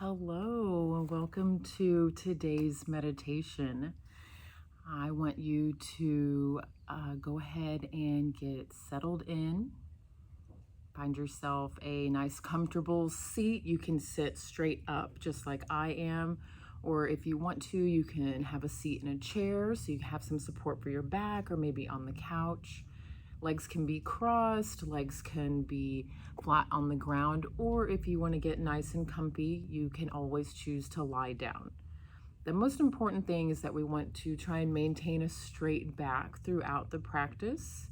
Hello, and welcome to today's meditation. I want you to go ahead and get settled in. Find yourself a nice, comfortable seat. You can sit straight up just like I am, or if you want to, you can have a seat in a chair so you can have some support for your back, or maybe on the couch. Legs can be crossed, legs can be flat on the ground, or if you want to get nice and comfy, you can always choose to lie down. The most important thing is that we want to try and maintain a straight back throughout the practice.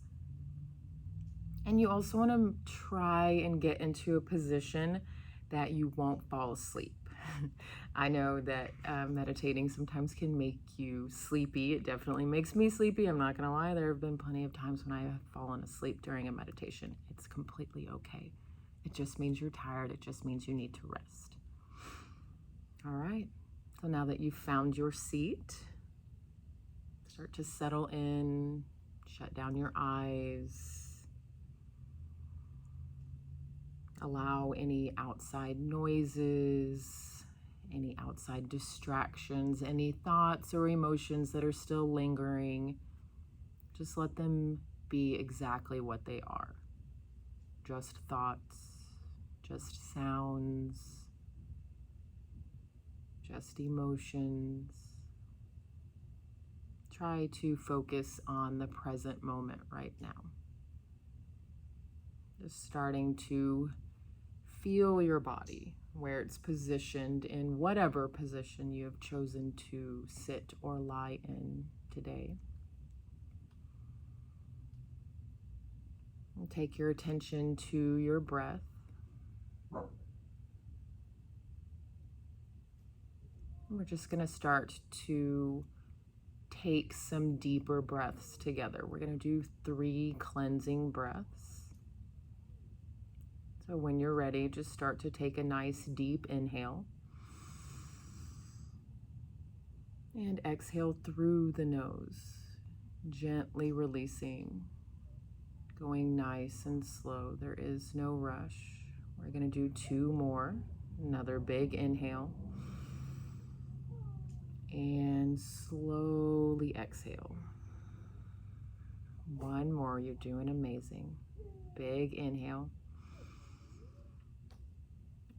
And you also want to try and get into a position that you won't fall asleep. I know that meditating sometimes can make you sleepy. It definitely makes me sleepy. I'm not going to lie. There have been plenty of times when I have fallen asleep during a meditation. It's completely okay. It just means you're tired. It just means you need to rest. All right. So now that you've found your seat, start to settle in, shut down your eyes. Allow any outside noises, any outside distractions, any thoughts or emotions that are still lingering. Just let them be exactly what they are. Just thoughts, just sounds, just emotions. Try to focus on the present moment right now. Just starting to feel your body, where it's positioned in whatever position you have chosen to sit or lie in today. And take your attention to your breath. And we're just going to start to take some deeper breaths together. We're going to do 3 cleansing breaths. So when you're ready, just start to take a nice deep inhale. And exhale through the nose, gently releasing, going nice and slow. There is no rush. We're going to do 2 more. Another big inhale. And slowly exhale. 1 more. You're doing amazing. Big inhale.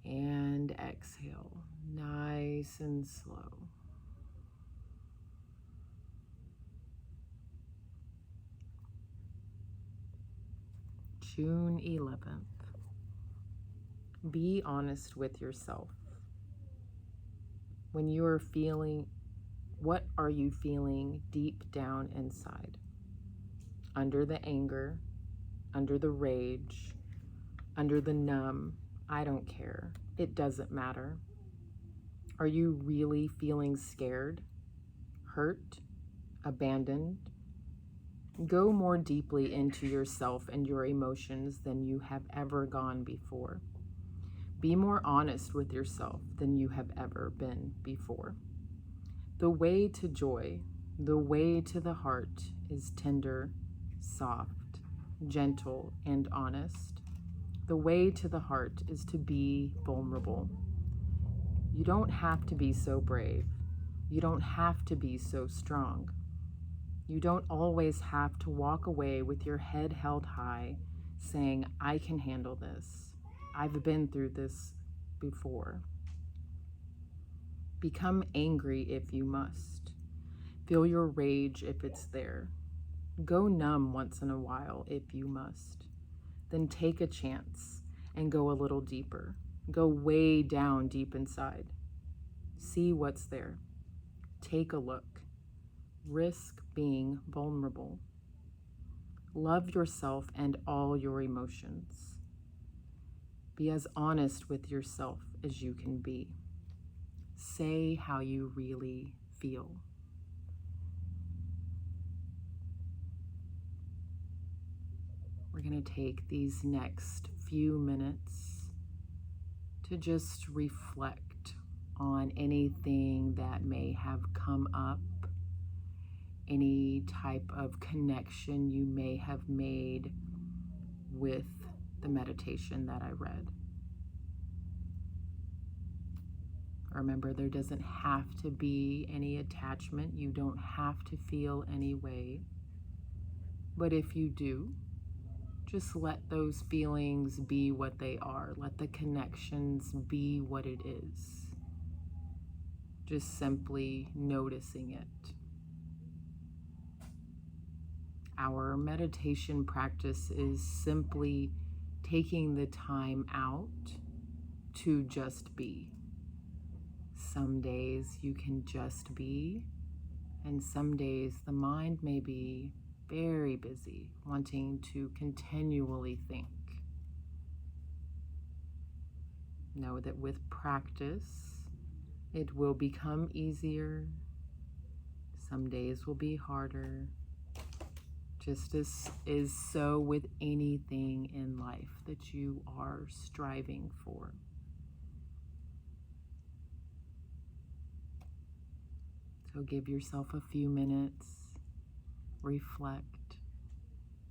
And exhale, nice and slow. June 11th. Be honest with yourself. When you are feeling, what are you feeling deep down inside? Under the anger, under the rage, under the numb, I don't care. It doesn't matter. Are you really feeling scared, hurt, abandoned? Go more deeply into yourself and your emotions than you have ever gone before. Be more honest with yourself than you have ever been before. The way to joy, the way to the heart is tender, soft, gentle, and honest. The way to the heart is to be vulnerable. You don't have to be so brave. You don't have to be so strong. You don't always have to walk away with your head held high, saying, I can handle this. I've been through this before. Become angry if you must. Feel your rage if it's there. Go numb once in a while if you must. Then take a chance and go a little deeper. Go way down deep inside. See what's there. Take a look. Risk being vulnerable. Love yourself and all your emotions. Be as honest with yourself as you can be. Say how you really feel. We're going to take these next few minutes to just reflect on anything that may have come up, any type of connection you may have made with the meditation that I read. Remember, there doesn't have to be any attachment. You don't have to feel any way. But if you do, just let those feelings be what they are. Let the connections be what it is. Just simply noticing it. Our meditation practice is simply taking the time out to just be. Some days you can just be, and some days the mind may be very busy, wanting to continually think. Know that with practice, it will become easier. Some days will be harder. Just as is so with anything in life that you are striving for. So give yourself a few minutes, reflect,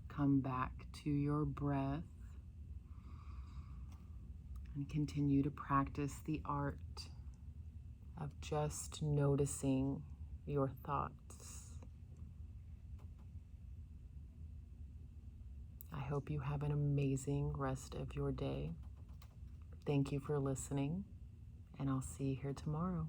come back to your breath, and continue to practice the art of just noticing your thoughts. I hope you have an amazing rest of your day. Thank you for listening, and I'll see you here tomorrow.